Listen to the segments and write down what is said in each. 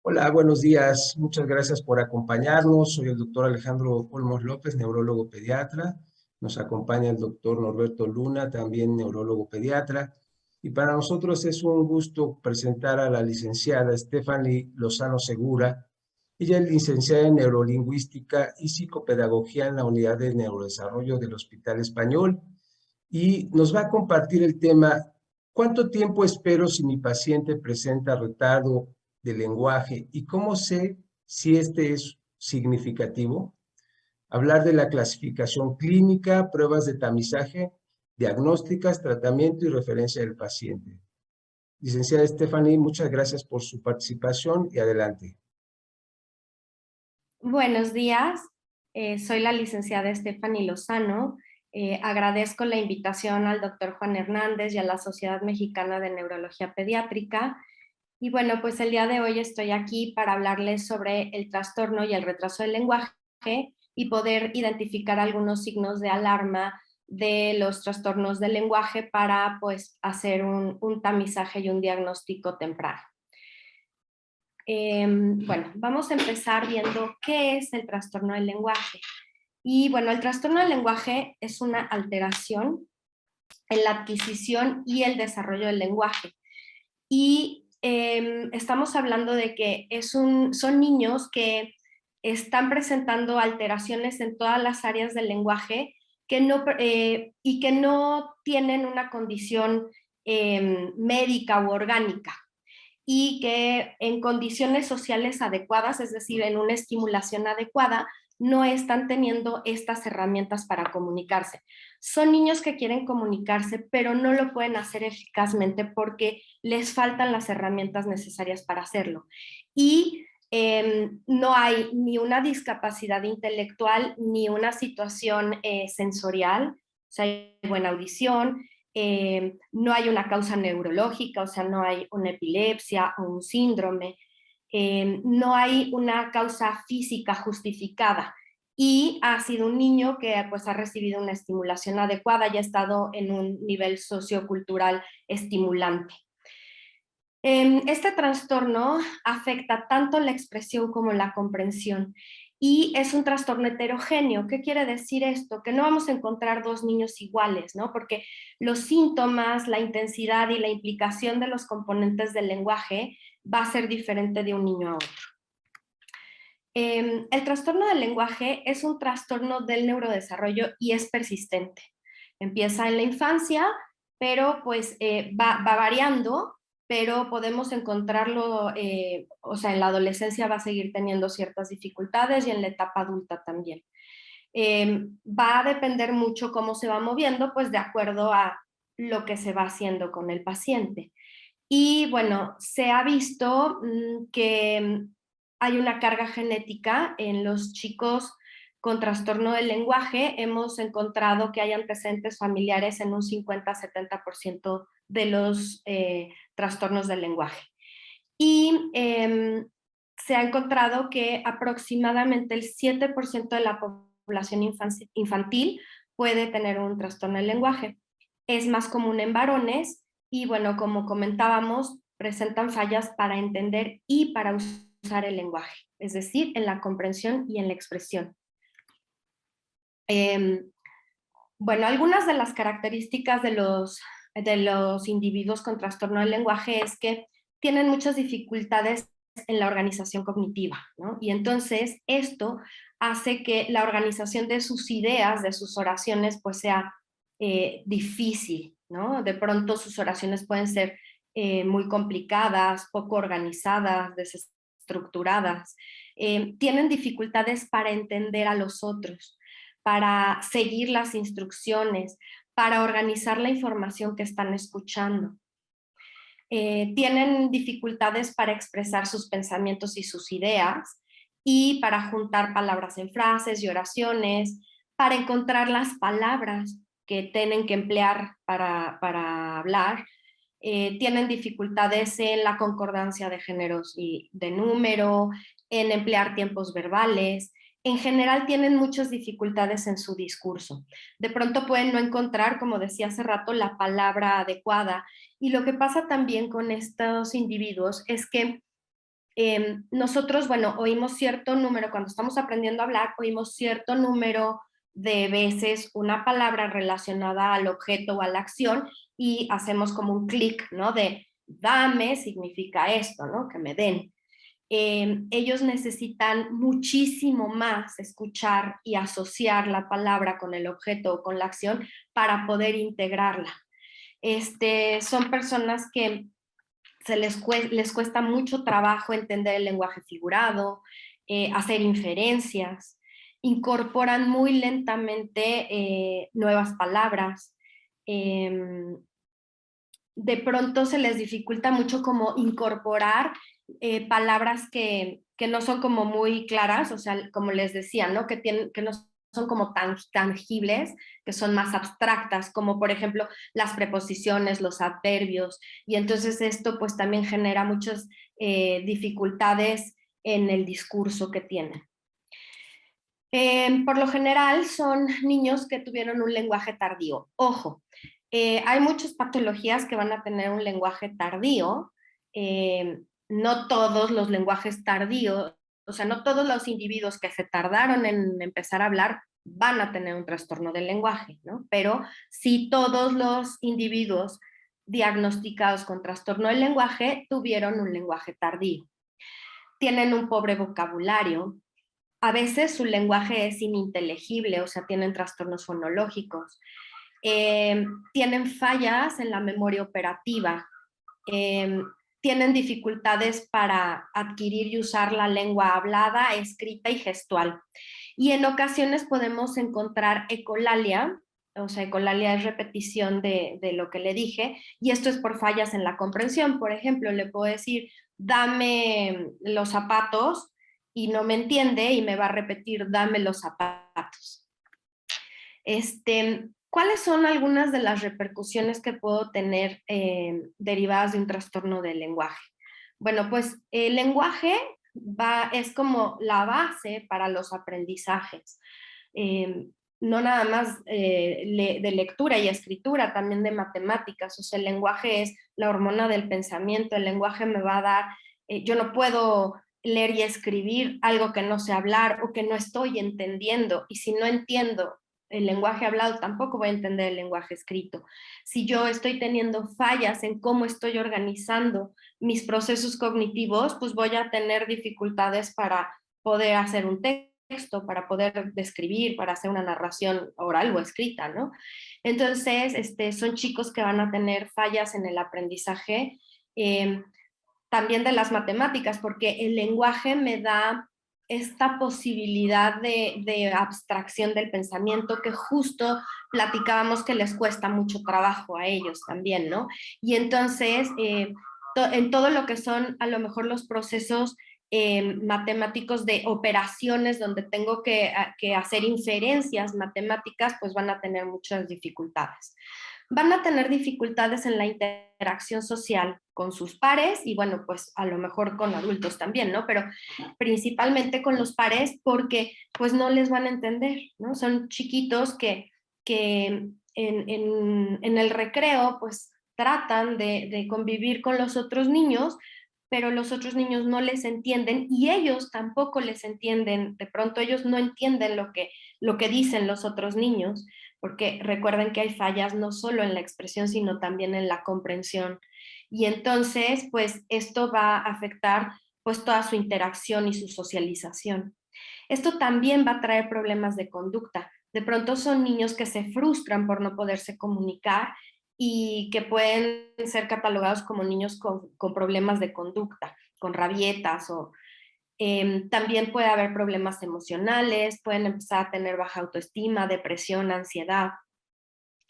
Hola, buenos días. Muchas gracias por acompañarnos. Soy el doctor Alejandro Olmos López, neurólogo pediatra. Nos acompaña el doctor Norberto Luna, también neurólogo pediatra. Y para nosotros es un gusto presentar a la licenciada Stephanie Lozano Segura. Ella es licenciada en neurolingüística y psicopedagogía en la unidad de neurodesarrollo del Hospital Español y nos va a compartir el tema: ¿cuánto tiempo espero si mi paciente presenta retardo de lenguaje y cómo sé si este es significativo? Hablar de la clasificación clínica, pruebas de tamizaje, diagnósticas, tratamiento y referencia del paciente. Licenciada Stephanie, muchas gracias por su participación y adelante. Buenos días, soy la licenciada Stephanie Lozano. Agradezco la invitación al doctor Juan Hernández y a la Sociedad Mexicana de Neurología Pediátrica. Y bueno, pues el día de hoy estoy aquí para hablarles sobre el trastorno y el retraso del lenguaje y poder identificar algunos signos de alarma de los trastornos del lenguaje para pues hacer un tamizaje y un diagnóstico temprano. Bueno, vamos a empezar viendo qué es el trastorno del lenguaje. Y bueno, el trastorno del lenguaje es una alteración en la adquisición y el desarrollo del lenguaje. Y estamos hablando de que son niños que están presentando alteraciones en todas las áreas del lenguaje y que no tienen una condición médica u orgánica, y que en condiciones sociales adecuadas, es decir, en una estimulación adecuada, no están teniendo estas herramientas para comunicarse. Son niños que quieren comunicarse, pero no lo pueden hacer eficazmente porque les faltan las herramientas necesarias para hacerlo. Y no hay ni una discapacidad intelectual ni una situación sensorial, o sea, hay buena audición, no hay una causa neurológica, o sea, no hay una epilepsia o un síndrome, no hay una causa física justificada, y ha sido un niño que pues ha recibido una estimulación adecuada y ha estado en un nivel sociocultural estimulante. Este trastorno afecta tanto la expresión como la comprensión y es un trastorno heterogéneo. ¿Qué quiere decir esto? Que no vamos a encontrar dos niños iguales, ¿no? Porque los síntomas, la intensidad y la implicación de los componentes del lenguaje va a ser diferente de un niño a otro. El trastorno del lenguaje es un trastorno del neurodesarrollo y es persistente. Empieza en la infancia, pero pues va variando, pero podemos encontrarlo, o sea, en la adolescencia va a seguir teniendo ciertas dificultades y en la etapa adulta también. Va a depender mucho cómo se va moviendo, pues de acuerdo a lo que se va haciendo con el paciente. Y bueno, se ha visto que hay una carga genética en los chicos con trastorno del lenguaje. Hemos encontrado que hay antecedentes familiares en un 50-70% de los trastornos del lenguaje. Y se ha encontrado que aproximadamente el 7% de la población infantil puede tener un trastorno del lenguaje. Es más común en varones y, bueno, como comentábamos, presentan fallas para entender y para usar el lenguaje, es decir, en la comprensión y en la expresión. Bueno, algunas de las características de los individuos con trastorno del lenguaje es que tienen muchas dificultades en la organización cognitiva, ¿no? Y entonces esto hace que la organización de sus ideas, de sus oraciones, pues sea difícil, ¿no? De pronto sus oraciones pueden ser muy complicadas, poco organizadas, desestructuradas. Tienen dificultades para entender a los otros, para seguir las instrucciones, para organizar la información que están escuchando. Tienen dificultades para expresar sus pensamientos y sus ideas y para juntar palabras en frases y oraciones, para encontrar las palabras que tienen que emplear para hablar. Tienen dificultades en la concordancia de géneros y de número, en emplear tiempos verbales. En general tienen muchas dificultades en su discurso. De pronto pueden no encontrar, como decía hace rato, la palabra adecuada. Y lo que pasa también con estos individuos es que nosotros, bueno, oímos cierto número, cuando estamos aprendiendo a hablar, oímos cierto número de veces una palabra relacionada al objeto o a la acción y hacemos como un clic, ¿no? De dame significa esto, ¿no? Que me den. Ellos necesitan muchísimo más escuchar y asociar la palabra con el objeto o con la acción para poder integrarla. Son personas que les cuesta mucho trabajo entender el lenguaje figurado, hacer inferencias, incorporan muy lentamente nuevas palabras, de pronto se les dificulta mucho como incorporar palabras que no son como muy claras, o sea, como les decía, ¿no? Que no son como tan tangibles, que son más abstractas, como por ejemplo las preposiciones, los adverbios, y entonces esto pues también genera muchas dificultades en el discurso que tienen. Por lo general son niños que tuvieron un lenguaje tardío. Ojo, hay muchas patologías que van a tener un lenguaje tardío. No todos los lenguajes tardíos, o sea, no todos los individuos que se tardaron en empezar a hablar van a tener un trastorno del lenguaje, ¿no? Pero sí todos los individuos diagnosticados con trastorno del lenguaje tuvieron un lenguaje tardío. Tienen un pobre vocabulario, a veces su lenguaje es ininteligible, o sea, tienen trastornos fonológicos, tienen fallas en la memoria operativa, tienen dificultades para adquirir y usar la lengua hablada, escrita y gestual. Y en ocasiones podemos encontrar ecolalia, o sea, ecolalia es repetición de lo que le dije, y esto es por fallas en la comprensión. Por ejemplo, le puedo decir, dame los zapatos, y no me entiende y me va a repetir, dame los zapatos. ¿Cuáles son algunas de las repercusiones que puedo tener derivadas de un trastorno del lenguaje? Bueno, pues el lenguaje es como la base para los aprendizajes. No nada más de lectura y escritura, también de matemáticas. O sea, el lenguaje es la hormona del pensamiento. El lenguaje me va a dar, yo no puedo leer y escribir algo que no sé hablar o que no estoy entendiendo. Y si no entiendo el lenguaje hablado, tampoco voy a entender el lenguaje escrito. Si yo estoy teniendo fallas en cómo estoy organizando mis procesos cognitivos, pues voy a tener dificultades para poder hacer un texto, para poder describir, para hacer una narración oral o escrita, ¿no? Entonces, son chicos que van a tener fallas en el aprendizaje, también de las matemáticas, porque el lenguaje me da esta posibilidad de abstracción del pensamiento que justo platicábamos que les cuesta mucho trabajo a ellos también, ¿no? Y entonces, en todo lo que son a lo mejor los procesos matemáticos de operaciones donde tengo que hacer inferencias matemáticas, pues van a tener muchas dificultades. Van a tener dificultades en la interacción social con sus pares y bueno, pues a lo mejor con adultos también, ¿no? Pero principalmente con los pares porque pues no les van a entender, ¿no? Son chiquitos que en el recreo pues tratan de convivir con los otros niños, pero los otros niños no les entienden y ellos tampoco les entienden. De pronto ellos no entienden lo que dicen los otros niños, porque recuerden que hay fallas no solo en la expresión, sino también en la comprensión. Y entonces, pues esto va a afectar pues toda su interacción y su socialización. Esto también va a traer problemas de conducta. De pronto son niños que se frustran por no poderse comunicar y que pueden ser catalogados como niños con problemas de conducta, con rabietas o también puede haber problemas emocionales, pueden empezar a tener baja autoestima, depresión, ansiedad.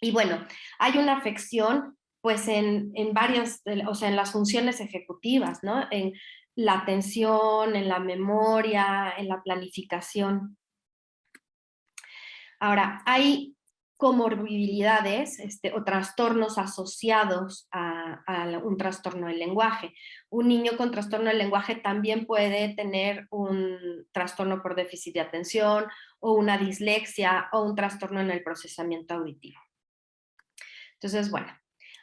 Y bueno, hay una afección pues en varias, o sea, en las funciones ejecutivas, ¿no? En la atención, en la memoria, en la planificación. Ahora, hay comorbilidades o trastornos asociados a un trastorno del lenguaje. Un niño con trastorno del lenguaje también puede tener un trastorno por déficit de atención o una dislexia o un trastorno en el procesamiento auditivo. Entonces, bueno,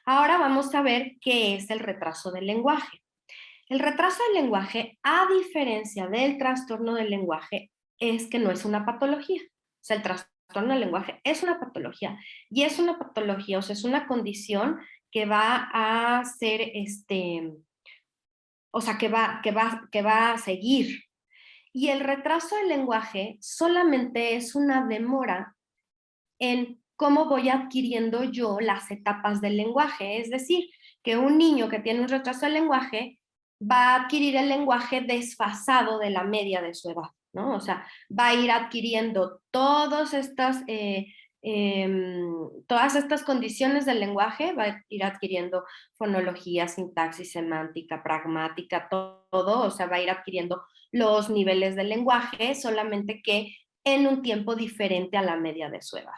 ahora vamos a ver qué es el retraso del lenguaje. El retraso del lenguaje, a diferencia del trastorno del lenguaje, es que no es una patología. O sea, el trastorno del lenguaje es una patología y es una patología, o sea, es una condición que va a ser, o sea, que va a seguir. Y el retraso del lenguaje solamente es una demora en cómo voy adquiriendo yo las etapas del lenguaje. Es decir, que un niño que tiene un retraso del lenguaje va a adquirir el lenguaje desfasado de la media de su edad, ¿no? O sea, va a ir adquiriendo todas estas condiciones del lenguaje, va a ir adquiriendo fonología, sintaxis, semántica, pragmática, todo, o sea, va a ir adquiriendo los niveles del lenguaje, solamente que en un tiempo diferente a la media de su edad.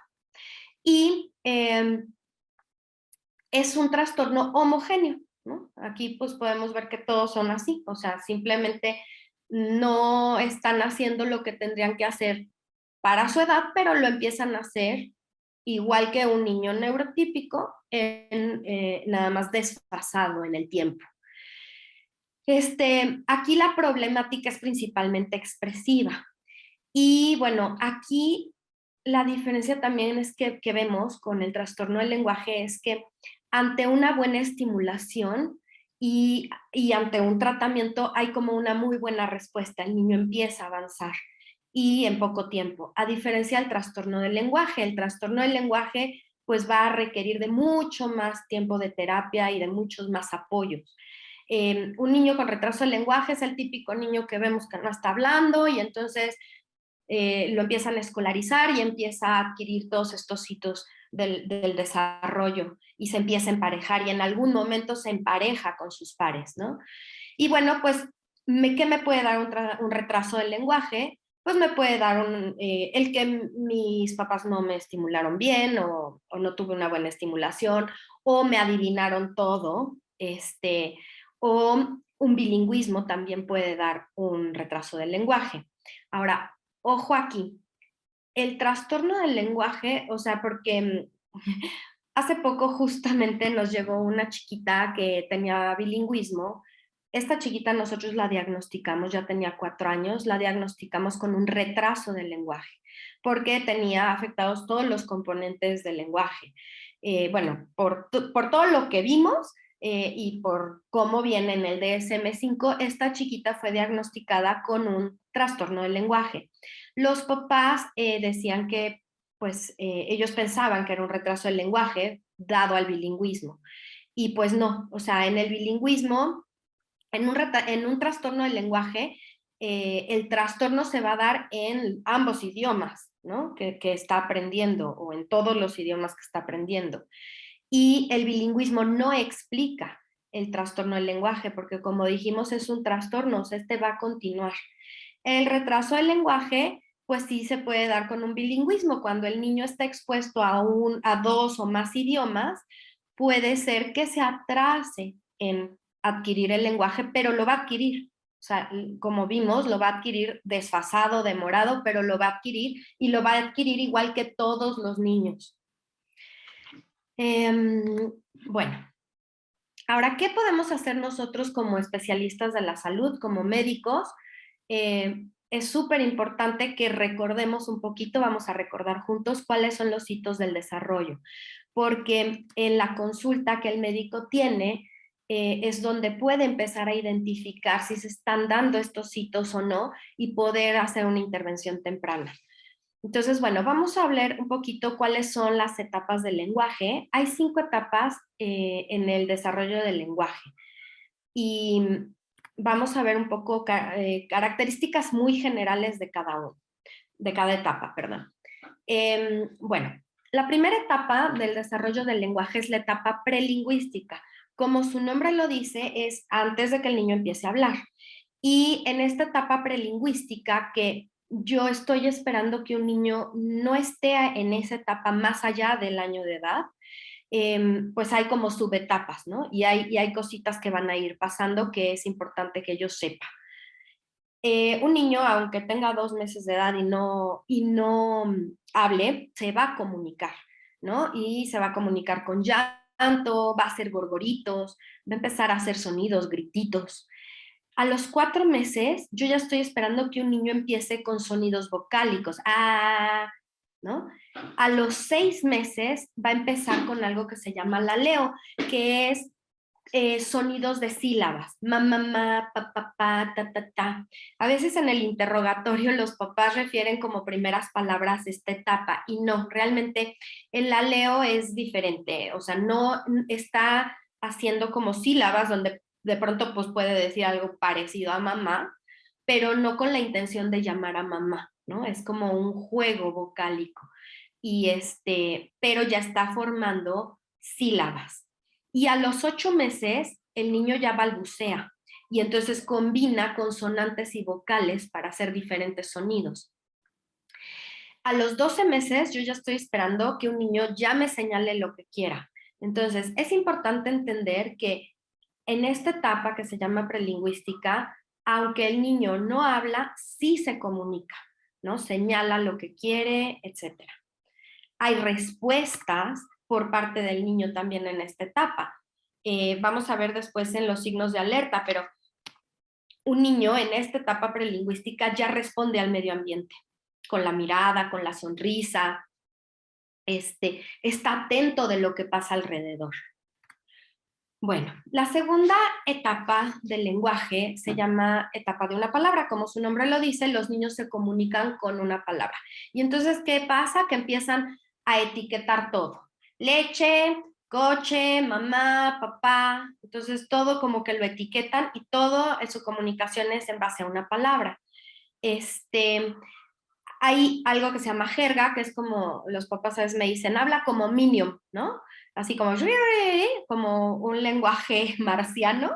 Y es un trastorno homogéneo, ¿no? Aquí pues podemos ver que todos son así, o sea, simplemente no están haciendo lo que tendrían que hacer para su edad, pero lo empiezan a hacer igual que un niño neurotípico, nada más desfasado en el tiempo. Aquí la problemática es principalmente expresiva. Y bueno, aquí la diferencia también es que vemos con el trastorno del lenguaje es que ante una buena estimulación y ante un tratamiento hay como una muy buena respuesta, el niño empieza a avanzar y en poco tiempo, a diferencia del trastorno del lenguaje. El trastorno del lenguaje pues va a requerir de mucho más tiempo de terapia y de muchos más apoyos. Un niño con retraso del lenguaje es el típico niño que vemos que no está hablando y entonces lo empiezan a escolarizar y empieza a adquirir todos estos hitos del desarrollo y se empieza a emparejar y en algún momento se empareja con sus pares, ¿no? Y bueno, pues, ¿qué me puede dar un retraso del lenguaje? Pues me puede dar el que mis papás no me estimularon bien o no tuve una buena estimulación o me adivinaron todo, o un bilingüismo también puede dar un retraso del lenguaje. Ahora, ojo aquí, el trastorno del lenguaje, o sea, porque hace poco justamente nos llegó una chiquita que tenía bilingüismo. Esta chiquita nosotros la diagnosticamos, ya tenía 4 años, la diagnosticamos con un retraso del lenguaje, porque tenía afectados todos los componentes del lenguaje. Bueno, por todo lo que vimos y por cómo viene en el DSM-5, esta chiquita fue diagnosticada con un trastorno del lenguaje. Los papás decían que pues ellos pensaban que era un retraso del lenguaje dado al bilingüismo. Y pues no, o sea, en el bilingüismo, en un trastorno del lenguaje, el trastorno se va a dar en ambos idiomas, ¿no? Que está aprendiendo o en todos los idiomas que está aprendiendo. Y el bilingüismo no explica el trastorno del lenguaje, porque como dijimos es un trastorno, o sea, va a continuar. El retraso del lenguaje pues sí se puede dar con un bilingüismo. Cuando el niño está expuesto a 2 o más idiomas, puede ser que se atrase en adquirir el lenguaje, pero lo va a adquirir. O sea, como vimos, lo va a adquirir desfasado, demorado, pero lo va a adquirir y lo va a adquirir igual que todos los niños. Bueno, ahora, ¿qué podemos hacer nosotros como especialistas de la salud, como médicos? Es súper importante que recordemos un poquito, vamos a recordar juntos cuáles son los hitos del desarrollo, porque en la consulta que el médico tiene es donde puede empezar a identificar si se están dando estos hitos o no y poder hacer una intervención temprana. Entonces, bueno, vamos a hablar un poquito cuáles son las etapas del lenguaje. Hay 5 etapas en el desarrollo del lenguaje. Y vamos a ver un poco características muy generales de cada etapa, perdón. Bueno, la primera etapa del desarrollo del lenguaje es la etapa prelingüística. Como su nombre lo dice, es antes de que el niño empiece a hablar. Y en esta etapa prelingüística, que yo estoy esperando que un niño no esté en esa etapa más allá del año de edad, pues hay como subetapas, ¿no? Y hay cositas que van a ir pasando que es importante que yo sepa. Un niño, aunque tenga 2 meses de edad y no hable, se va a comunicar, ¿no? Y se va a comunicar con llanto, va a hacer gorgoritos, va a empezar a hacer sonidos, grititos. A los 4 meses, yo ya estoy esperando que un niño empiece con sonidos vocálicos. Ah, ¿no? A los 6 meses va a empezar con algo que se llama laleo, que es sonidos de sílabas. Ma, ma, ma, pa, pa, pa, ta, ta, ta. A veces en el interrogatorio los papás refieren como primeras palabras esta etapa y no, realmente el laleo es diferente, o sea, no está haciendo como sílabas donde de pronto pues puede decir algo parecido a mamá, pero no con la intención de llamar a mamá, ¿no? Es como un juego vocálico y pero ya está formando sílabas. Y a los 8 meses el niño ya balbucea y entonces combina consonantes y vocales para hacer diferentes sonidos. A los 12 meses yo ya estoy esperando que un niño ya me señale lo que quiera. Entonces es importante entender que en esta etapa que se llama prelingüística, aunque el niño no habla, sí se comunica, ¿no? Señala lo que quiere, etc. Hay respuestas por parte del niño también en esta etapa. Vamos a ver después en los signos de alerta, pero un niño en esta etapa prelingüística ya responde al medio ambiente, con la mirada, con la sonrisa, está atento de lo que pasa alrededor. Bueno, la segunda etapa del lenguaje se llama etapa de una palabra. Como su nombre lo dice, los niños se comunican con una palabra. Y entonces, ¿qué pasa? Que empiezan a etiquetar todo. Leche, coche, mamá, papá. Entonces, todo como que lo etiquetan y todo en su comunicación es en base a una palabra. Hay algo que se llama jerga, que es como los papás a veces me dicen, habla como Minion, ¿no? Así como un lenguaje marciano,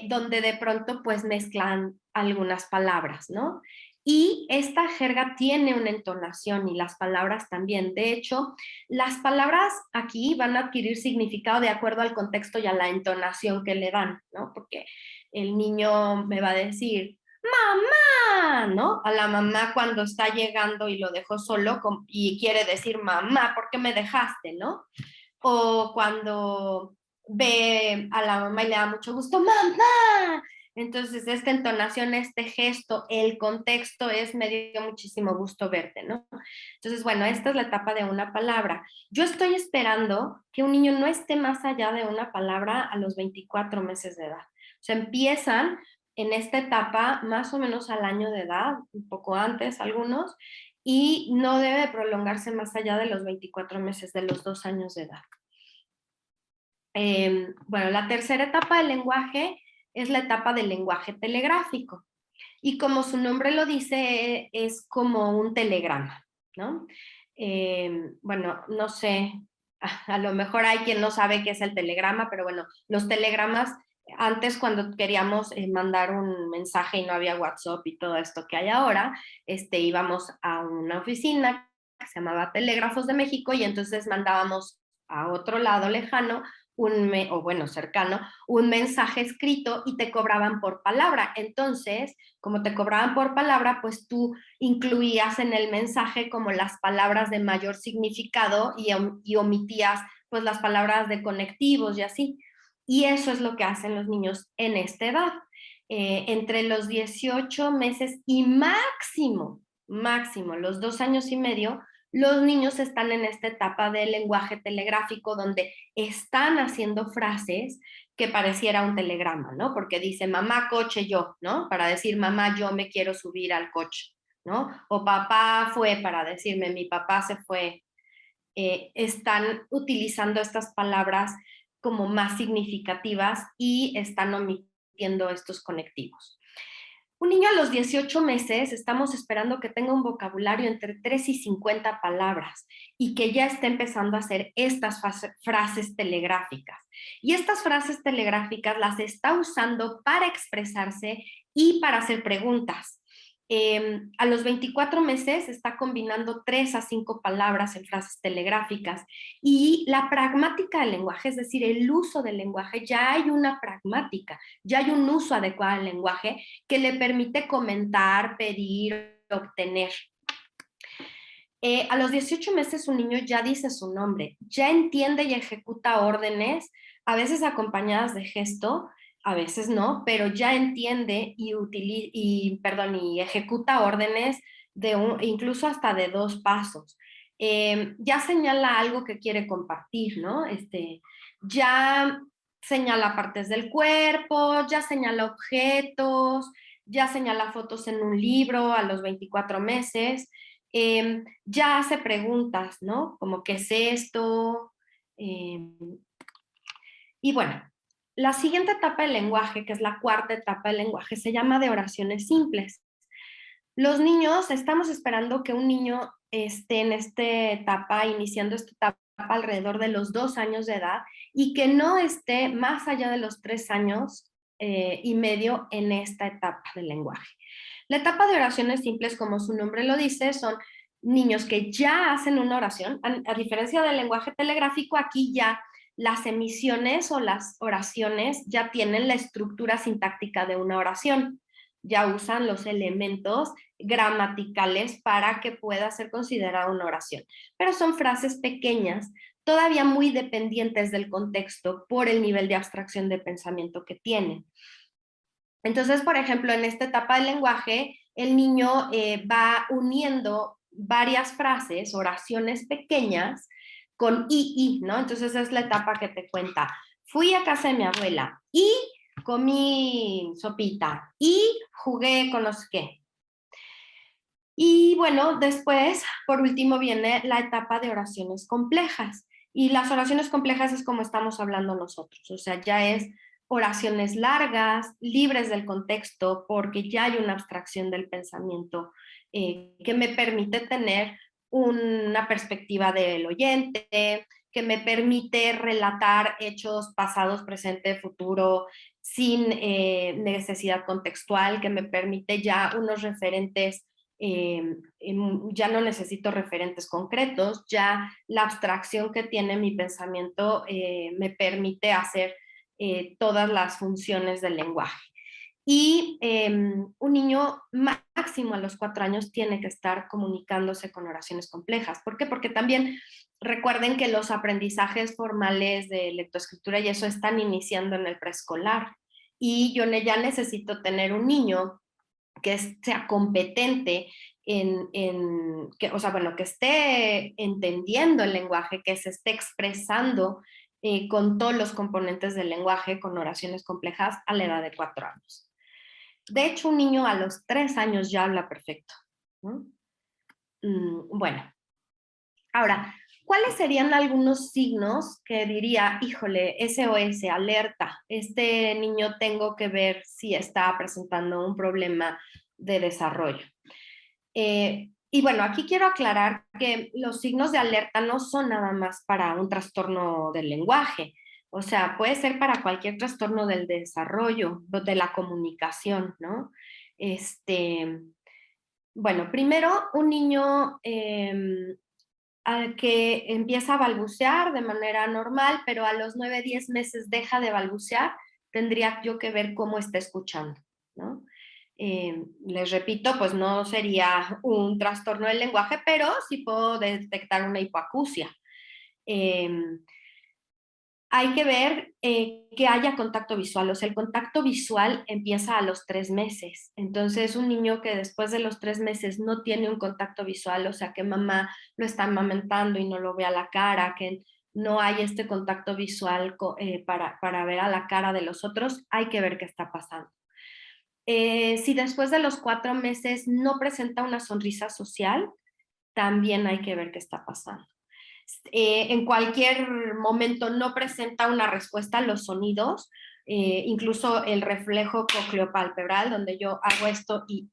donde de pronto pues mezclan algunas palabras, ¿no? Y esta jerga tiene una entonación y las palabras también. De hecho, las palabras aquí van a adquirir significado de acuerdo al contexto y a la entonación que le dan, ¿no? Porque el niño me va a decir, mamá, ¿no? A la mamá cuando está llegando y lo dejó solo y quiere decir, mamá, ¿por qué me dejaste, no? O cuando ve a la mamá y le da mucho gusto, mamá. Entonces, esta entonación, este gesto, el contexto es me dio muchísimo gusto verte, ¿no? Entonces, bueno, esta es la etapa de una palabra. Yo estoy esperando que un niño no esté más allá de una palabra a los 24 meses de edad. O sea, empiezan en esta etapa más o menos al año de edad, un poco antes algunos, y no debe prolongarse más allá de los 24 meses, de los 2 años de edad. Bueno, la tercera etapa del lenguaje es la etapa del lenguaje telegráfico. Y como su nombre lo dice, es como un telegrama, ¿no? Bueno, no sé, a lo mejor hay quien no sabe qué es el telegrama, pero bueno, los telegramas, antes cuando queríamos mandar un mensaje y no había WhatsApp y todo esto que hay ahora, íbamos a una oficina que se llamaba Telégrafos de México y entonces mandábamos a otro lado lejano o bueno, cercano, un mensaje escrito y te cobraban por palabra. Entonces, como te cobraban por palabra, pues tú incluías en el mensaje como las palabras de mayor significado y omitías pues las palabras de conectivos y así. Y eso es lo que hacen los niños en esta edad. Entre los 18 meses y máximo, los 2 años y medio, los niños están en esta etapa del lenguaje telegráfico donde están haciendo frases que pareciera un telegrama, ¿no? Porque dice mamá, coche, yo, ¿no? Para decir mamá, yo me quiero subir al coche, ¿no? O papá fue para decirme mi papá se fue. Están utilizando estas palabras como más significativas y están omitiendo estos conectivos. Un niño a los 18 meses estamos esperando que tenga un vocabulario entre 3 y 50 palabras y que ya esté empezando a hacer estas frases telegráficas. Y estas frases telegráficas las está usando para expresarse y para hacer preguntas. A los 24 meses está combinando 3 a 5 palabras en frases telegráficas y la pragmática del lenguaje, es decir, el uso del lenguaje, ya hay una pragmática, ya hay un uso adecuado del lenguaje que le permite comentar, pedir, obtener. A los 18 meses un niño ya dice su nombre, ya entiende y ejecuta órdenes, a veces acompañadas de gesto, a veces no, pero ya entiende y ejecuta órdenes incluso hasta de 2 pasos. Ya señala algo que quiere compartir, ¿no? Ya señala partes del cuerpo, ya señala objetos, ya señala fotos en un libro a los 24 meses, ya hace preguntas, ¿no? Como, ¿qué es esto? Y bueno, la siguiente etapa del lenguaje, que es la cuarta etapa del lenguaje, se llama de oraciones simples. Los niños, estamos esperando que un niño esté en esta etapa, iniciando esta etapa alrededor de los 2 años de edad y que no esté más allá de los 3 años y medio en esta etapa del lenguaje. La etapa de oraciones simples, como su nombre lo dice, son niños que ya hacen una oración. A diferencia del lenguaje telegráfico, aquí ya las emisiones o las oraciones ya tienen la estructura sintáctica de una oración. Ya usan los elementos gramaticales para que pueda ser considerada una oración. Pero son frases pequeñas, todavía muy dependientes del contexto por el nivel de abstracción de pensamiento que tienen. Entonces, por ejemplo, en esta etapa del lenguaje, el niño va uniendo varias frases, oraciones pequeñas, con y, ¿no? Entonces es la etapa que te cuenta. Fui a casa de mi abuela y comí sopita y jugué con no sé qué. Y bueno, después, por último, viene la etapa de oraciones complejas. Y las oraciones complejas es como estamos hablando nosotros, o sea, ya es oraciones largas, libres del contexto, porque ya hay una abstracción del pensamiento que me permite tener una perspectiva del oyente, que me permite relatar hechos pasados, presente, futuro, sin necesidad contextual, que me permite ya unos referentes ya no necesito referentes concretos, ya la abstracción que tiene mi pensamiento me permite hacer todas las funciones del lenguaje. Y un niño máximo a los 4 años tiene que estar comunicándose con oraciones complejas. ¿Por qué? Porque también recuerden que los aprendizajes formales de lectoescritura y eso están iniciando en el preescolar. Y yo ya necesito tener un niño que sea competente o sea, bueno, que esté entendiendo el lenguaje, que se esté expresando con todos los componentes del lenguaje, con oraciones complejas a la edad de 4 años. De hecho, un niño a los 3 años ya habla perfecto, ¿no? Bueno, ahora, ¿cuáles serían algunos signos que diría, híjole, SOS, alerta, este niño tengo que ver si está presentando un problema de desarrollo? Y bueno, aquí quiero aclarar que los signos de alerta no son nada más para un trastorno del lenguaje, o sea, puede ser para cualquier trastorno del desarrollo, de la comunicación, ¿no? Bueno, primero un niño que empieza a balbucear de manera normal, pero a los 9, 10 meses deja de balbucear, tendría yo que ver cómo está escuchando, ¿no? Les repito, pues no sería un trastorno del lenguaje, pero sí puedo detectar una hipoacusia. Hay que ver que haya contacto visual, o sea, el contacto visual empieza a los 3 meses. Entonces, un niño que después de los 3 meses no tiene un contacto visual, o sea, que mamá lo está amamantando y no lo ve a la cara, que no hay este contacto visual para ver a la cara de los otros, hay que ver qué está pasando. Si después de los 4 meses no presenta una sonrisa social, también hay que ver qué está pasando. En cualquier momento no presenta una respuesta a los sonidos, incluso el reflejo cocleopalpebral, donde yo hago esto y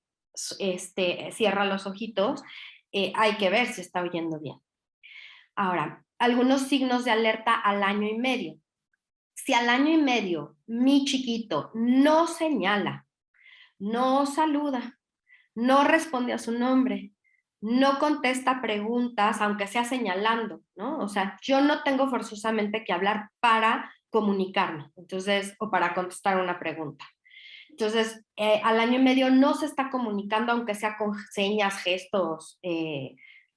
cierra los ojitos, hay que ver si está oyendo bien. Ahora, algunos signos de alerta al año y medio. Si al año y medio mi chiquito no señala, no saluda, no responde a su nombre, no contesta preguntas, aunque sea señalando, ¿no? O sea, yo no tengo forzosamente que hablar para comunicarme, entonces, o para contestar una pregunta. Entonces, al año y medio no se está comunicando, aunque sea con señas, gestos,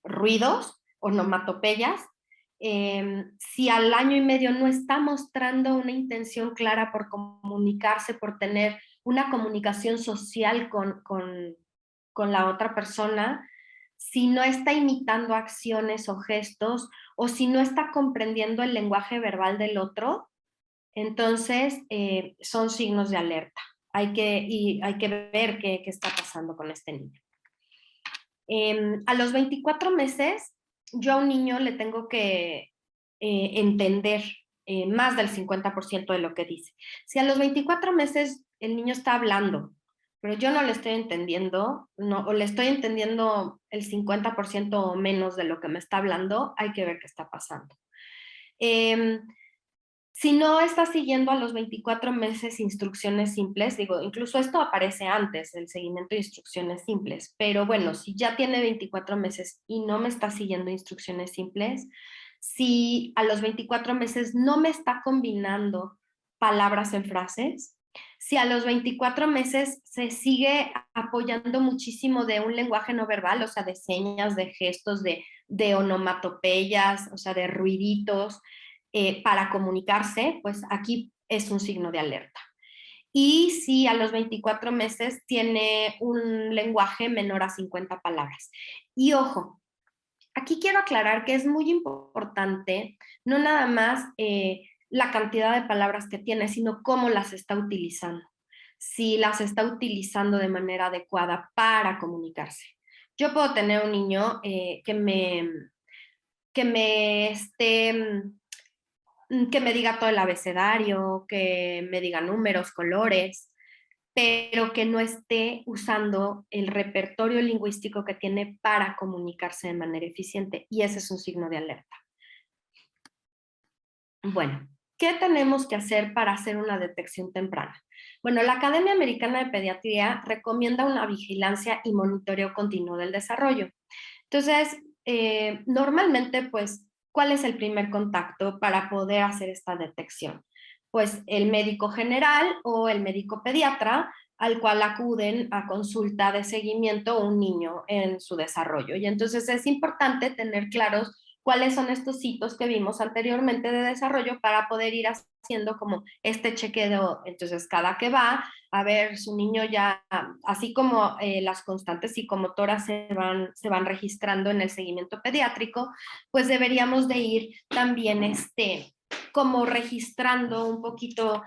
ruidos, onomatopeyas. Si al año y medio no está mostrando una intención clara por comunicarse, por tener una comunicación social con la otra persona, si no está imitando acciones o gestos, o si no está comprendiendo el lenguaje verbal del otro, entonces son signos de alerta. Hay que ver qué está pasando con este niño. A los 24 meses, yo a un niño le tengo que entender más del 50% de lo que dice. Si a los 24 meses el niño está hablando, pero yo no le estoy entendiendo, no, o le estoy entendiendo el 50% o menos de lo que me está hablando, hay que ver qué está pasando. Si no está siguiendo a los 24 meses instrucciones simples, digo, incluso esto aparece antes, el seguimiento de instrucciones simples, pero bueno, si ya tiene 24 meses y no me está siguiendo instrucciones simples, si a los 24 meses no me está combinando palabras en frases, si a los 24 meses se sigue apoyando muchísimo de un lenguaje no verbal, o sea, de señas, de gestos, de onomatopeyas, o sea, de ruiditos, para comunicarse, pues aquí es un signo de alerta. Y si a los 24 meses tiene un lenguaje menor a 50 palabras. Y ojo, aquí quiero aclarar que es muy importante no nada más la cantidad de palabras que tiene, sino cómo las está utilizando. Si las está utilizando de manera adecuada para comunicarse. Yo puedo tener un niño que me esté que me diga todo el abecedario, que me diga números, colores, pero que no esté usando el repertorio lingüístico que tiene para comunicarse de manera eficiente. Y ese es un signo de alerta. Bueno, ¿qué tenemos que hacer para hacer una detección temprana? Bueno, la Academia Americana de Pediatría recomienda una vigilancia y monitoreo continuo del desarrollo. Entonces, normalmente, pues, ¿cuál es el primer contacto para poder hacer esta detección? Pues el médico general o el médico pediatra al cual acuden a consulta de seguimiento un niño en su desarrollo. Y entonces es importante tener claros cuáles son estos hitos que vimos anteriormente de desarrollo para poder ir haciendo como este chequeo. Entonces, cada que va a ver su niño ya, así como las constantes psicomotoras se van registrando en el seguimiento pediátrico, pues deberíamos de ir también como registrando un poquito,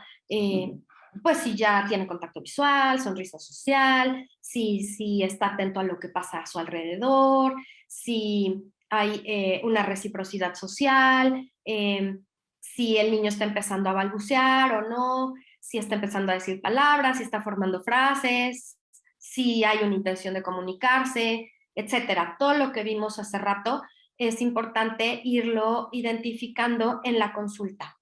pues si ya tiene contacto visual, sonrisa social, si está atento a lo que pasa a su alrededor, si hay una reciprocidad social, si el niño está empezando a balbucear o no, si está empezando a decir palabras, si está formando frases, si hay una intención de comunicarse, etcétera. Todo lo que vimos hace rato es importante irlo identificando en la consulta.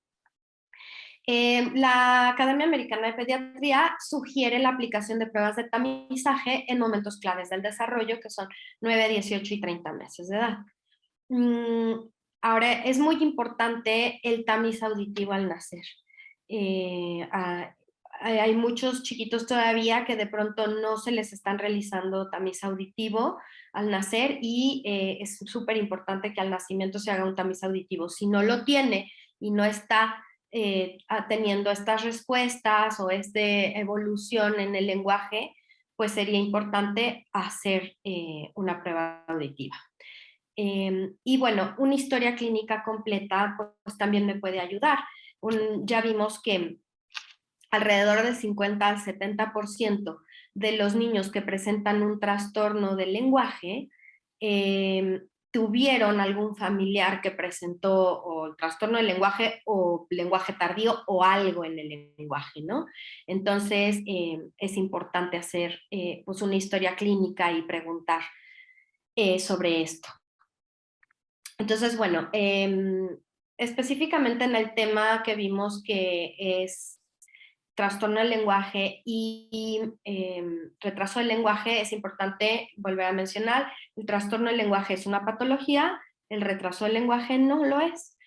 La Academia Americana de Pediatría sugiere la aplicación de pruebas de tamizaje en momentos claves del desarrollo, que son 9, 18 y 30 meses de edad. Ahora, es muy importante el tamiz auditivo al nacer. Hay muchos chiquitos todavía que de pronto no se les están realizando tamiz auditivo al nacer y es súper importante que al nacimiento se haga un tamiz auditivo. Si no lo tiene y no está teniendo estas respuestas o esta evolución en el lenguaje, pues sería importante hacer una prueba auditiva. Y bueno, una historia clínica completa pues también me puede ayudar. Ya vimos que alrededor del 50 al 70% de los niños que presentan un trastorno del lenguaje tuvieron algún familiar que presentó o el trastorno del lenguaje o lenguaje tardío o algo en el lenguaje, ¿no? Entonces es importante hacer pues una historia clínica y preguntar sobre esto. Entonces, bueno, específicamente en el tema que vimos que es trastorno del lenguaje y retraso del lenguaje, es importante volver a mencionar, el trastorno del lenguaje es una patología, el retraso del lenguaje no lo es.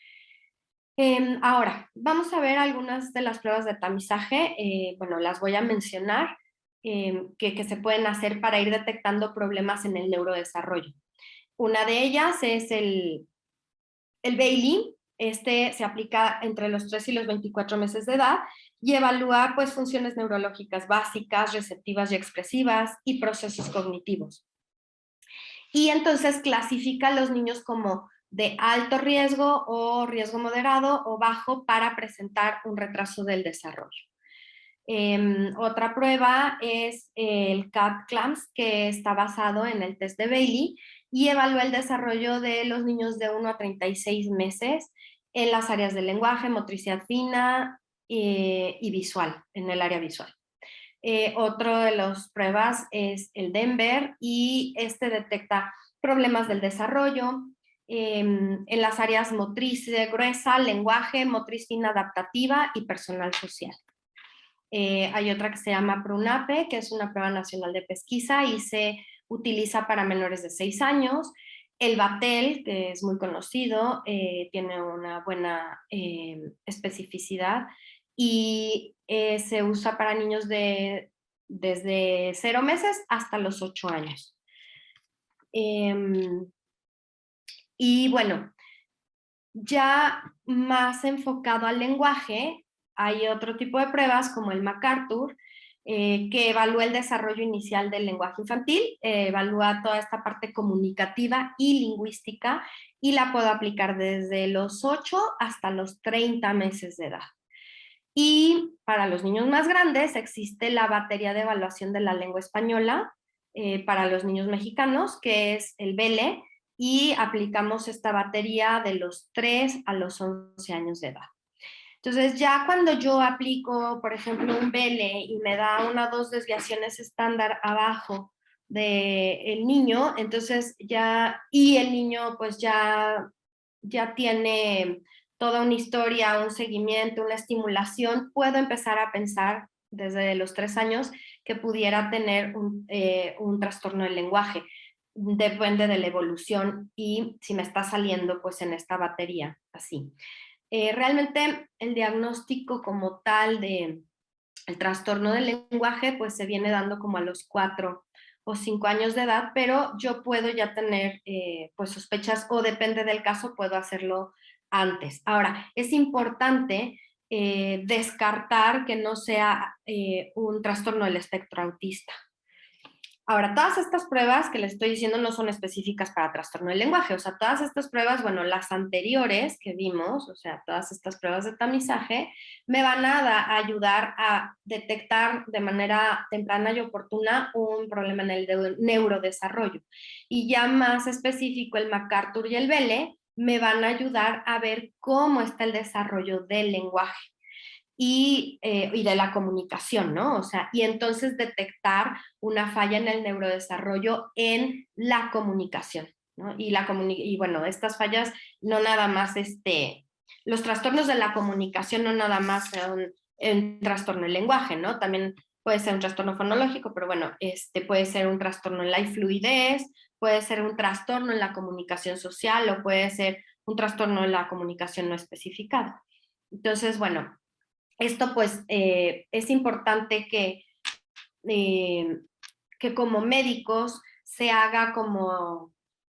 Ahora, vamos a ver algunas de las pruebas de tamizaje, bueno, las voy a mencionar, que se pueden hacer para ir detectando problemas en el neurodesarrollo. Una de ellas es El Bailey, este se aplica entre los 3 y los 24 meses de edad y evalúa pues funciones neurológicas básicas, receptivas y expresivas y procesos cognitivos. Y entonces clasifica a los niños como de alto riesgo o riesgo moderado o bajo para presentar un retraso del desarrollo. Otra prueba es el CAD-CLAMS, que está basado en el test de Bailey y evalúa el desarrollo de los niños de 1 a 36 meses en las áreas del lenguaje, motricidad fina y visual, en el área visual. Otro de las pruebas es el Denver y este detecta problemas del desarrollo en las áreas motriz gruesa, lenguaje, motriz fina adaptativa y personal social. Hay otra que se llama PRUNAPE, que es una prueba nacional de pesquisa y se utiliza para menores de 6 años. El Battelle, que es muy conocido, tiene una buena especificidad y se usa para niños desde 0 meses hasta los 8 años. Y bueno, ya más enfocado al lenguaje, hay otro tipo de pruebas como el MacArthur, que evalúa el desarrollo inicial del lenguaje infantil, evalúa toda esta parte comunicativa y lingüística y la puedo aplicar desde los 8 hasta los 30 meses de edad. Y para los niños más grandes existe la batería de evaluación de la lengua española para los niños mexicanos, que es el BELE, y aplicamos esta batería de los 3 a los 11 años de edad. Entonces, ya cuando yo aplico, por ejemplo, un BELE y me da 1 o 2 desviaciones estándar abajo del niño, entonces ya, y el niño pues ya tiene toda una historia, un seguimiento, una estimulación, puedo empezar a pensar desde los 3 años que pudiera tener un trastorno del lenguaje. Depende de la evolución y si me está saliendo pues en esta batería, así. Realmente el diagnóstico como tal de el trastorno del lenguaje pues se viene dando como a los 4 o 5 años de edad, pero yo puedo ya tener pues sospechas o depende del caso puedo hacerlo antes. Ahora, es importante descartar que no sea un trastorno del espectro autista. Ahora, todas estas pruebas que les estoy diciendo no son específicas para trastorno del lenguaje, o sea, todas estas pruebas, bueno, las anteriores que vimos, o sea, todas estas pruebas de tamizaje, me van a ayudar a detectar de manera temprana y oportuna un problema en el neurodesarrollo. Y ya más específico, el MacArthur y el BELE me van a ayudar a ver cómo está el desarrollo del lenguaje. Y de la comunicación, ¿no? O sea, y entonces detectar una falla en el neurodesarrollo en la comunicación, ¿no? Y bueno, estas fallas no nada más, los trastornos de la comunicación no nada más son un trastorno del lenguaje, ¿no? También puede ser un trastorno fonológico, pero bueno, puede ser un trastorno en la fluidez, puede ser un trastorno en la comunicación social o puede ser un trastorno en la comunicación no especificada. Entonces, bueno, esto pues es importante que como médicos se haga como,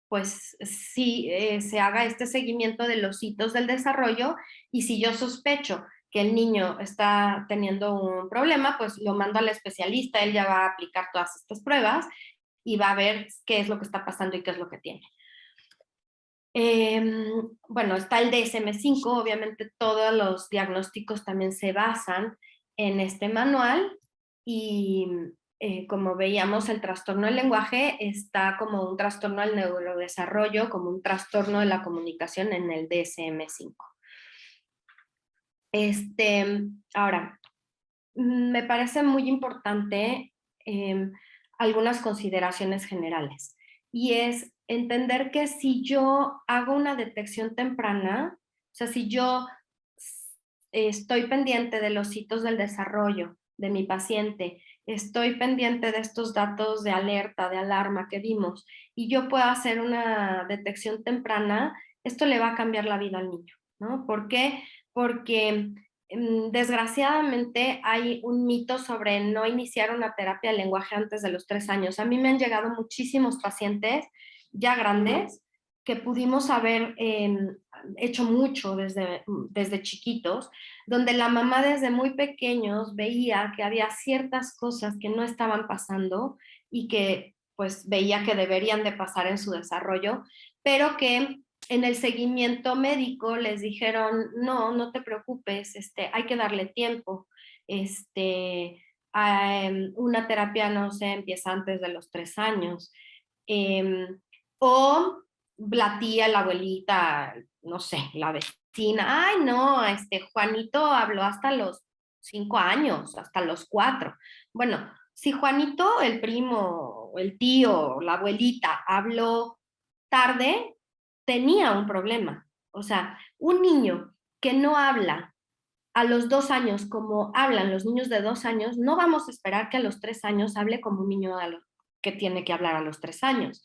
pues sí, se haga este seguimiento de los hitos del desarrollo y si yo sospecho que el niño está teniendo un problema, pues lo mando al especialista, él ya va a aplicar todas estas pruebas y va a ver qué es lo que está pasando y qué es lo que tiene. Bueno, está el DSM-5, obviamente todos los diagnósticos también se basan en este manual y como veíamos el trastorno del lenguaje está como un trastorno al neurodesarrollo, como un trastorno de la comunicación en el DSM-5. Ahora, me parece muy importante algunas consideraciones generales y es entender que si yo hago una detección temprana, o sea, si yo estoy pendiente de los hitos del desarrollo de mi paciente, estoy pendiente de estos datos de alerta, de alarma que vimos, y yo puedo hacer una detección temprana, esto le va a cambiar la vida al niño, ¿no? ¿Por qué? Porque desgraciadamente hay un mito sobre no iniciar una terapia de lenguaje antes de los 3 años. A mí me han llegado muchísimos pacientes ya grandes que pudimos haber hecho mucho desde chiquitos, donde la mamá desde muy pequeños veía que había ciertas cosas que no estaban pasando y que pues veía que deberían de pasar en su desarrollo, pero que en el seguimiento médico les dijeron, no, no te preocupes, hay que darle tiempo, una terapia no se empieza antes de los 3 años, o la tía, la abuelita, no sé, la vecina, ay no, Juanito habló hasta los 5 años, hasta los 4. Bueno, si Juanito, el primo, el tío, la abuelita habló tarde, tenía un problema. O sea, un niño que no habla a los 2 años como hablan los niños de 2 años, no vamos a esperar que a los 3 años hable como un niño que tiene que hablar a los 3 años.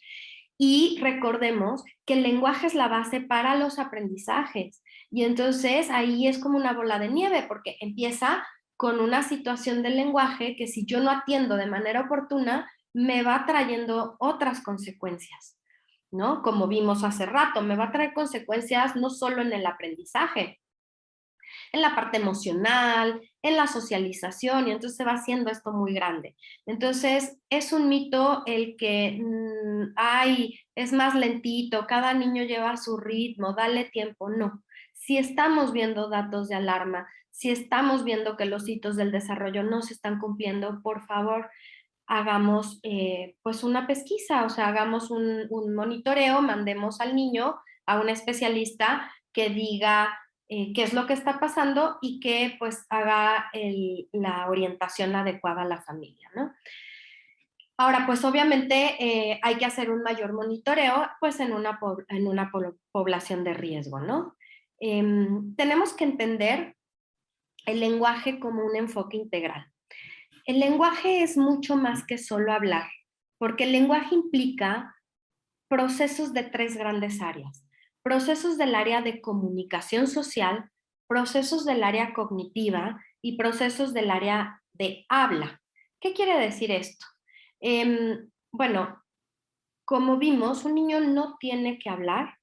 Y recordemos que el lenguaje es la base para los aprendizajes. Y entonces ahí es como una bola de nieve, porque empieza con una situación del lenguaje que si yo no atiendo de manera oportuna, me va trayendo otras consecuencias, ¿no? Como vimos hace rato, me va a traer consecuencias no solo en el aprendizaje, en la parte emocional, en la socialización, y entonces se va haciendo esto muy grande. Entonces, es un mito el que, ay, es más lentito, cada niño lleva su ritmo, dale tiempo. No. Si estamos viendo datos de alarma, si estamos viendo que los hitos del desarrollo no se están cumpliendo, por favor, hagamos pues una pesquisa, o sea, hagamos un monitoreo, mandemos al niño a un especialista que diga qué es lo que está pasando y que pues haga la orientación adecuada a la familia, ¿no? Ahora, pues obviamente hay que hacer un mayor monitoreo pues en una población de riesgo, ¿no? Tenemos que entender el lenguaje como un enfoque integral. El lenguaje es mucho más que solo hablar, porque el lenguaje implica procesos de 3 grandes áreas. Procesos del área de comunicación social, procesos del área cognitiva y procesos del área de habla. ¿Qué quiere decir esto? Bueno, como vimos, un niño no tiene que hablar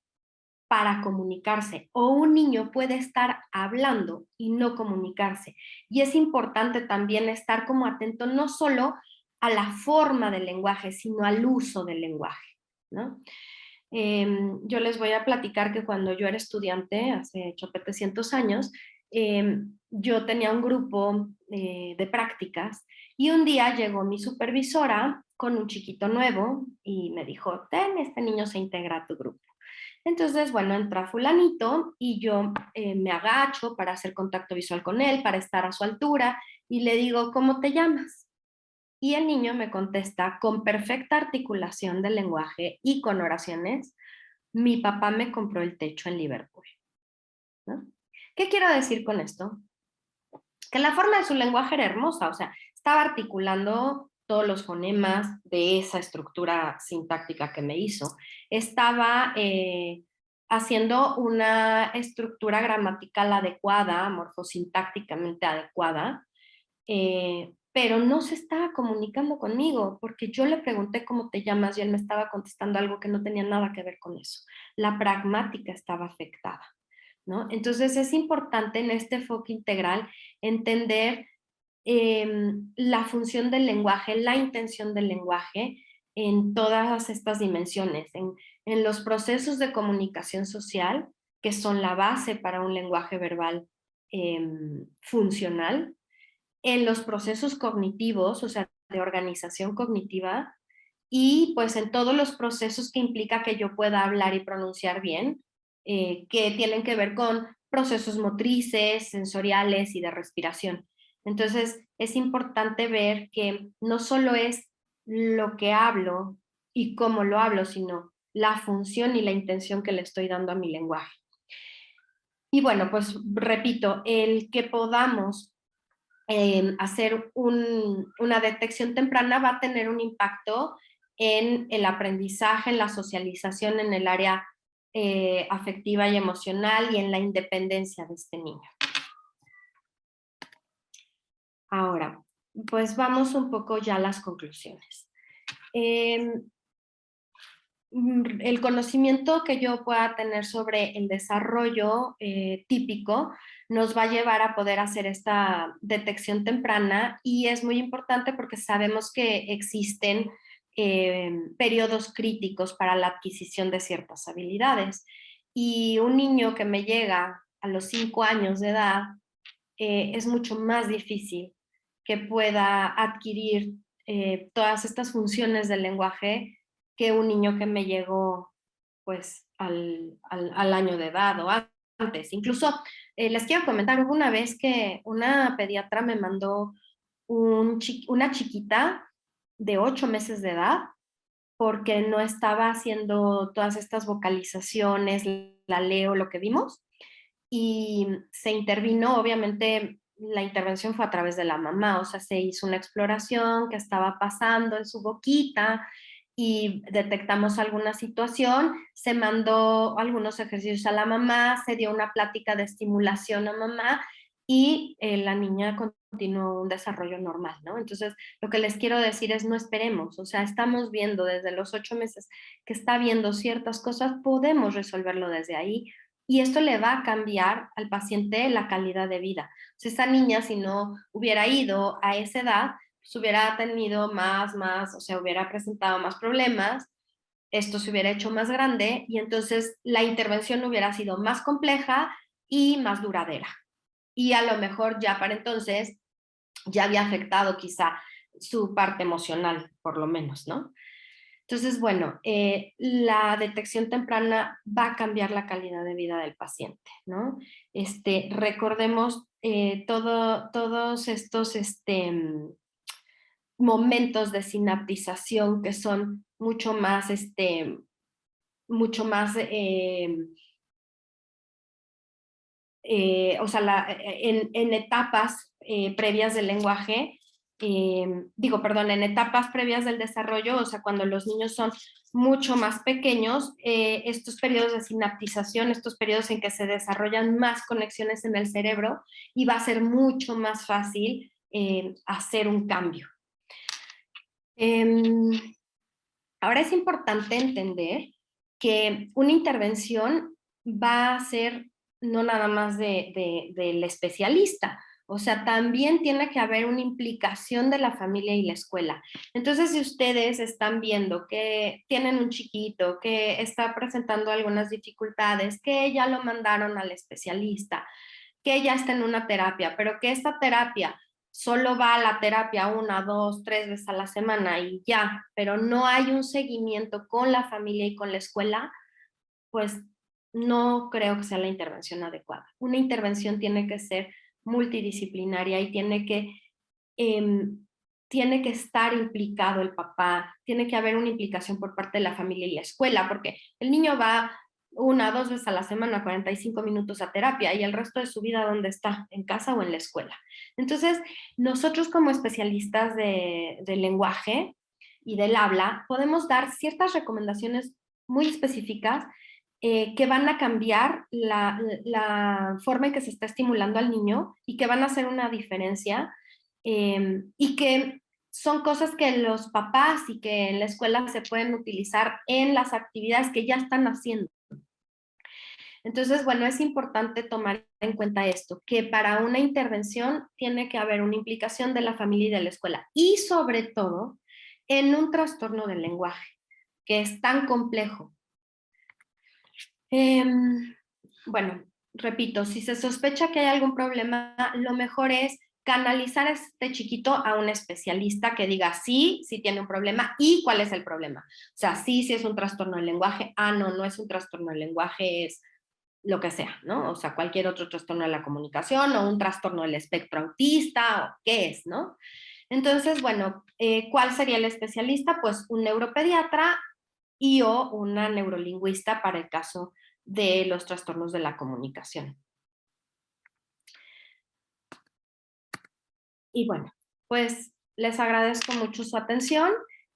para comunicarse, o un niño puede estar hablando y no comunicarse. Y es importante también estar como atento no solo a la forma del lenguaje, sino al uso del lenguaje, ¿no? Yo les voy a platicar que cuando yo era estudiante, hace chopetecientos años, yo tenía un grupo de prácticas y un día llegó mi supervisora con un chiquito nuevo y me dijo, ten, este niño se integra a tu grupo. Entonces, bueno, entra fulanito y yo me agacho para hacer contacto visual con él, para estar a su altura y le digo, ¿cómo te llamas? Y el niño me contesta con perfecta articulación del lenguaje y con oraciones, mi papá me compró el techo en Liverpool, ¿no? ¿Qué quiero decir con esto? Que la forma de su lenguaje era hermosa, o sea, estaba articulando todos los fonemas de esa estructura sintáctica que me hizo. Estaba haciendo una estructura gramatical adecuada, morfosintácticamente adecuada, pero no se estaba comunicando conmigo porque yo le pregunté cómo te llamas y él me estaba contestando algo que no tenía nada que ver con eso. La pragmática estaba afectada, ¿no? Entonces es importante en este enfoque integral entender la función del lenguaje, la intención del lenguaje en todas estas dimensiones, en los procesos de comunicación social, que son la base para un lenguaje verbal funcional, en los procesos cognitivos, o sea, de organización cognitiva, y pues en todos los procesos que implica que yo pueda hablar y pronunciar bien, que tienen que ver con procesos motrices, sensoriales y de respiración. Entonces, es importante ver que no solo es lo que hablo y cómo lo hablo, sino la función y la intención que le estoy dando a mi lenguaje. Y bueno, pues repito, el que podamos hacer una detección temprana va a tener un impacto en el aprendizaje, en la socialización, en el área afectiva y emocional y en la independencia de este niño. Ahora, pues vamos un poco ya a las conclusiones. el conocimiento que yo pueda tener sobre el desarrollo típico nos va a llevar a poder hacer esta detección temprana, y es muy importante porque sabemos que existen periodos críticos para la adquisición de ciertas habilidades. Y un niño que me llega a los 5 años de edad es mucho más difícil que pueda adquirir todas estas funciones del lenguaje que un niño que me llegó pues al año de edad o antes. Incluso les quiero comentar, hubo una vez que una pediatra me mandó una chiquita de 8 meses de edad porque no estaba haciendo todas estas vocalizaciones, la leo, lo que vimos, y se intervino. Obviamente la intervención fue a través de la mamá, o sea, se hizo una exploración, qué estaba pasando en su boquita, y detectamos alguna situación, se mandó algunos ejercicios a la mamá, se dio una plática de estimulación a mamá, y la niña continuó un desarrollo normal, ¿no? Entonces, lo que les quiero decir es no esperemos, o sea, estamos viendo desde los 8 meses que está viendo ciertas cosas, podemos resolverlo desde ahí, y esto le va a cambiar al paciente la calidad de vida. O sea, esa niña, si no hubiera ido a esa edad, pues hubiera tenido o sea, hubiera presentado más problemas, esto se hubiera hecho más grande, y entonces la intervención hubiera sido más compleja y más duradera. Y a lo mejor ya para entonces ya había afectado quizá su parte emocional, por lo menos, ¿no? Entonces, bueno, la detección temprana va a cambiar la calidad de vida del paciente, ¿no? Recordemos todos estos momentos de sinaptización que son mucho más o sea, en etapas previas del lenguaje, perdón, en etapas previas del desarrollo, o sea, cuando los niños son mucho más pequeños, estos periodos de sinaptización, estos periodos en que se desarrollan más conexiones en el cerebro, y va a ser mucho más fácil hacer un cambio. Ahora es importante entender que una intervención va a ser no nada más del especialista, o sea, también tiene que haber una implicación de la familia y la escuela. Entonces, si ustedes están viendo que tienen un chiquito que está presentando algunas dificultades, que ya lo mandaron al especialista, que ya está en una terapia, pero que esta terapia solo va a la terapia 1, 2, 3 veces a la semana y ya, pero no hay un seguimiento con la familia y con la escuela, pues no creo que sea la intervención adecuada. Una intervención tiene que ser multidisciplinaria y tiene que estar implicado el papá, tiene que haber una implicación por parte de la familia y la escuela, porque el niño va 1, 2 veces a la semana, 45 minutos a terapia, y el resto de su vida, ¿dónde está? ¿En casa o en la escuela? Entonces, nosotros como especialistas del lenguaje y del habla, podemos dar ciertas recomendaciones muy específicas que van a cambiar la forma en que se está estimulando al niño y que van a hacer una diferencia, y que son cosas que los papás y que en la escuela se pueden utilizar en las actividades que ya están haciendo. Entonces, bueno, es importante tomar en cuenta esto, que para una intervención tiene que haber una implicación de la familia y de la escuela, y sobre todo en un trastorno del lenguaje, que es tan complejo. Bueno, repito, si se sospecha que hay algún problema, lo mejor es canalizar a este chiquito a un especialista que diga sí, sí tiene un problema y cuál es el problema. O sea, sí es un trastorno del lenguaje, no es un trastorno del lenguaje, es lo que sea, ¿no? O sea, cualquier otro trastorno de la comunicación o un trastorno del espectro autista, o qué es, ¿no? Entonces, bueno, ¿cuál sería el especialista? Pues un neuropediatra o una neurolingüista para el caso de los trastornos de la comunicación. Y bueno, pues les agradezco mucho su atención.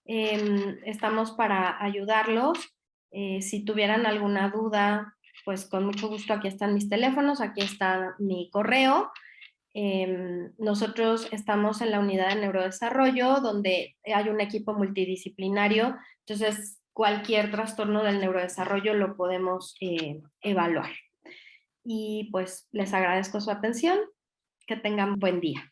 Estamos para ayudarlos. Si tuvieran alguna duda, pues con mucho gusto aquí están mis teléfonos, aquí está mi correo. Nosotros estamos en la unidad de neurodesarrollo, donde hay un equipo multidisciplinario. Entonces, cualquier trastorno del neurodesarrollo lo podemos evaluar. Y pues les agradezco su atención. Que tengan buen día.